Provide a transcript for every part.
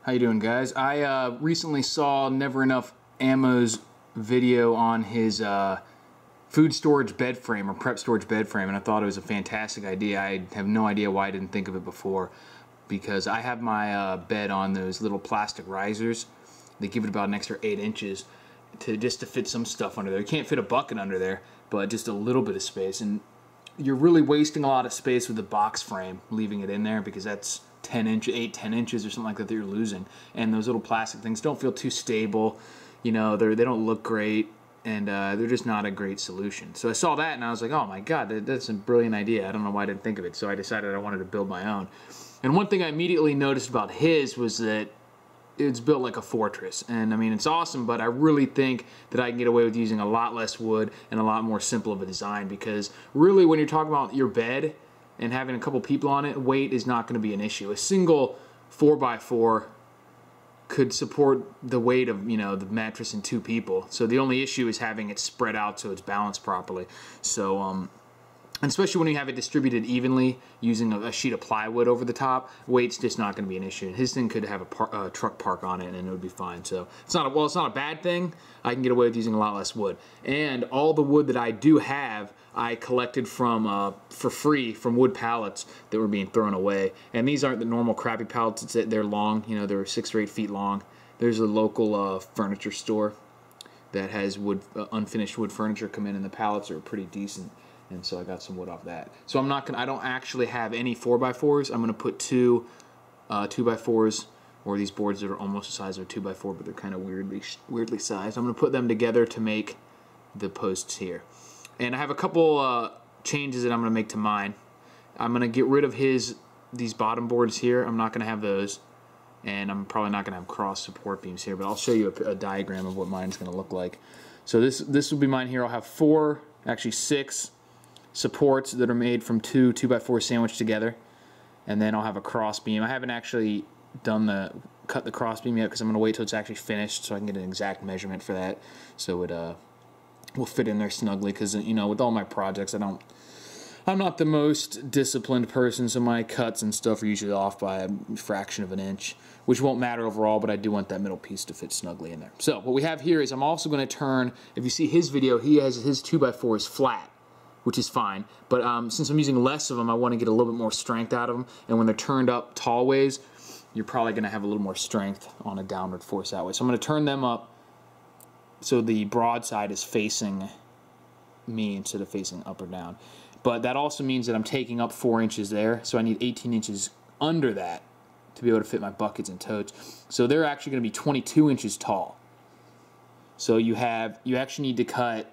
How you doing, guys? I recently saw Never Enough Ammo's video on his food storage bed frame or prep storage bed frame, and I thought it was a fantastic idea. I have no idea why I didn't think of it before, because I have my bed on those little plastic risers. They give it about an extra 8 inches just to fit some stuff under there. You can't fit a bucket under there, but just a little bit of space, and you're really wasting a lot of space with the box frame, leaving it in there, because that's 10 inches or something like that you're losing. And those little plastic things don't feel too stable. You know, they don't look great, and they're just not a great solution. So I saw that and I was like, oh my God, that's a brilliant idea. I don't know why I didn't think of it. So I decided I wanted to build my own. And one thing I immediately noticed about his was that it's built like a fortress. And I mean, it's awesome, but I really think that I can get away with using a lot less wood and a lot more simple of a design, because really when you're talking about your bed and having a couple people on it, weight is not going to be an issue. A single 4x4 could support the weight of, you know, the mattress and 2 people. So the only issue is having it spread out so it's balanced properly. So and especially when you have it distributed evenly using a sheet of plywood over the top, weight's just not going to be an issue. His thing could have a truck park on it and it would be fine. So it's not a bad thing. I can get away with using a lot less wood. And all the wood that I do have, I collected from for free from wood pallets that were being thrown away. And these aren't the normal crappy pallets. They're long. You know, they're 6 or 8 feet long. There's a local furniture store that has unfinished wood furniture come in, and the pallets are pretty decent. And so I got some wood off that. So I don't actually have any 4x4s. I'm gonna put 2 2x4s, or these boards that are almost the size of a 2x4, but they're kind of weirdly sized. I'm gonna put them together to make the posts here. And I have a couple changes that I'm gonna make to mine. I'm gonna get rid of these bottom boards here. I'm not gonna have those, and I'm probably not gonna have cross support beams here, but I'll show you a diagram of what mine's gonna look like. So this will be mine here. I'll have 6 supports that are made from 2 2x4 sandwiched together, and then I'll have a cross beam. I haven't actually cut the cross beam yet, because I'm going to wait till it's actually finished so I can get an exact measurement for that, so it will fit in there snugly. Because, you know, with all my projects, I'm not the most disciplined person, so my cuts and stuff are usually off by a fraction of an inch, which won't matter overall, but I do want that middle piece to fit snugly in there. So what we have here is I'm also going to turn, if you see his video, he has his 2x4s flat, which is fine, but since I'm using less of them, I want to get a little bit more strength out of them, and when they're turned up tall ways, you're probably going to have a little more strength on a downward force that way. So I'm going to turn them up so the broad side is facing me instead of facing up or down. But that also means that I'm taking up 4 inches there, so I need 18 inches under that to be able to fit my buckets and totes. So they're actually going to be 22 inches tall. So you actually need to cut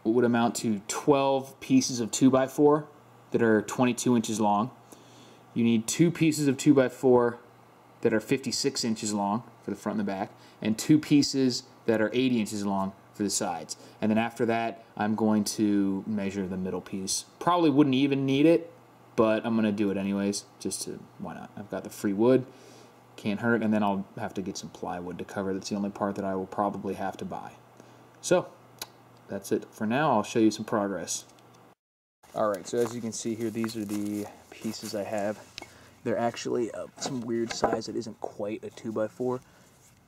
what would amount to 12 pieces of 2x4 that are 22 inches long. You need 2 pieces of 2x4 that are 56 inches long for the front and the back, and 2 pieces that are 80 inches long for the sides. And then after that, I'm going to measure the middle piece. Probably wouldn't even need it, but I'm going to do it anyways, why not? I've got the free wood, can't hurt, and then I'll have to get some plywood to cover. That's the only part that I will probably have to buy. So that's it for now. I'll show you some progress. Alright, so as you can see here, these are the pieces I have. They're actually some weird size that isn't quite a 2x4,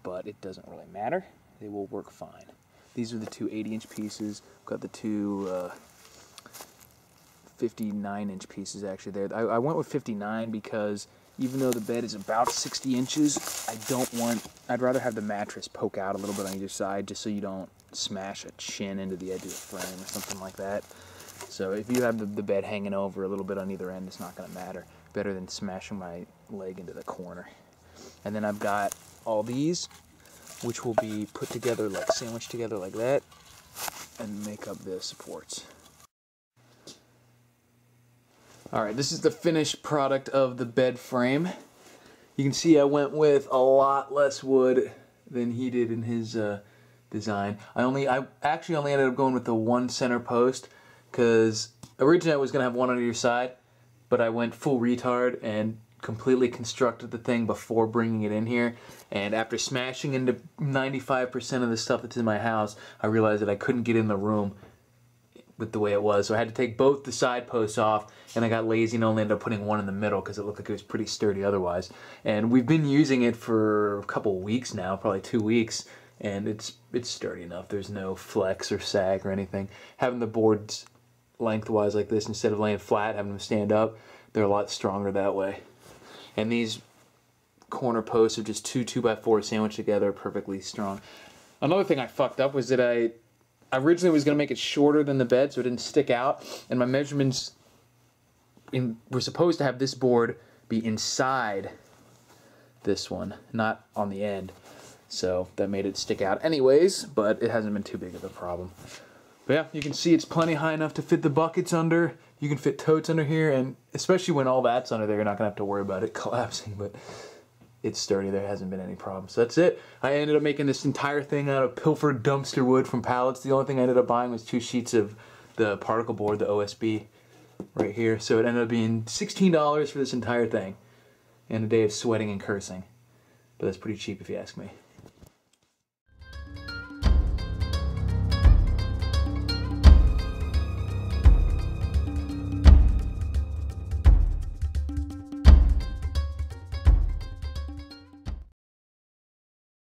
but it doesn't really matter. They will work fine. These are the 2 80-inch pieces. Got the 2 59-inch pieces actually there. I went with 59 because even though the bed is about 60 inches, I'd rather have the mattress poke out a little bit on either side, just so you don't smash a chin into the edge of the frame or something like that. So if you have the bed hanging over a little bit on either end, it's not going to matter. Better than smashing my leg into the corner. And then I've got all these, which will be put together, like sandwiched together like that, and make up the supports. Alright, this is the finished product of the bed frame. You can see I went with a lot less wood than he did in his design. I actually only ended up going with the 1 center post, because originally I was going to have one on either side, but I went full retard and completely constructed the thing before bringing it in here, and after smashing into 95% of the stuff that's in my house, I realized that I couldn't get in the room with the way it was. So I had to take both the side posts off, and I got lazy and only ended up putting one in the middle because it looked like it was pretty sturdy otherwise. And we've been using it for a couple of weeks now, probably 2 weeks, and it's sturdy enough. There's no flex or sag or anything. Having the boards lengthwise like this instead of laying flat, having them stand up, they're a lot stronger that way. And these corner posts are just two 2x4 sandwiched together, perfectly strong. Another thing I fucked up was that I originally was going to make it shorter than the bed so it didn't stick out, and my measurements were supposed to have this board be inside this one, not on the end. So that made it stick out anyways, but it hasn't been too big of a problem. But yeah, you can see it's plenty high enough to fit the buckets under. You can fit totes under here, and especially when all that's under there, you're not going to have to worry about it collapsing, but it's sturdy. There hasn't been any problem. So that's it. I ended up making this entire thing out of pilfered dumpster wood from pallets. The only thing I ended up buying was 2 sheets of the particle board, the OSB, right here. So it ended up being $16 for this entire thing, and a day of sweating and cursing. But that's pretty cheap if you ask me.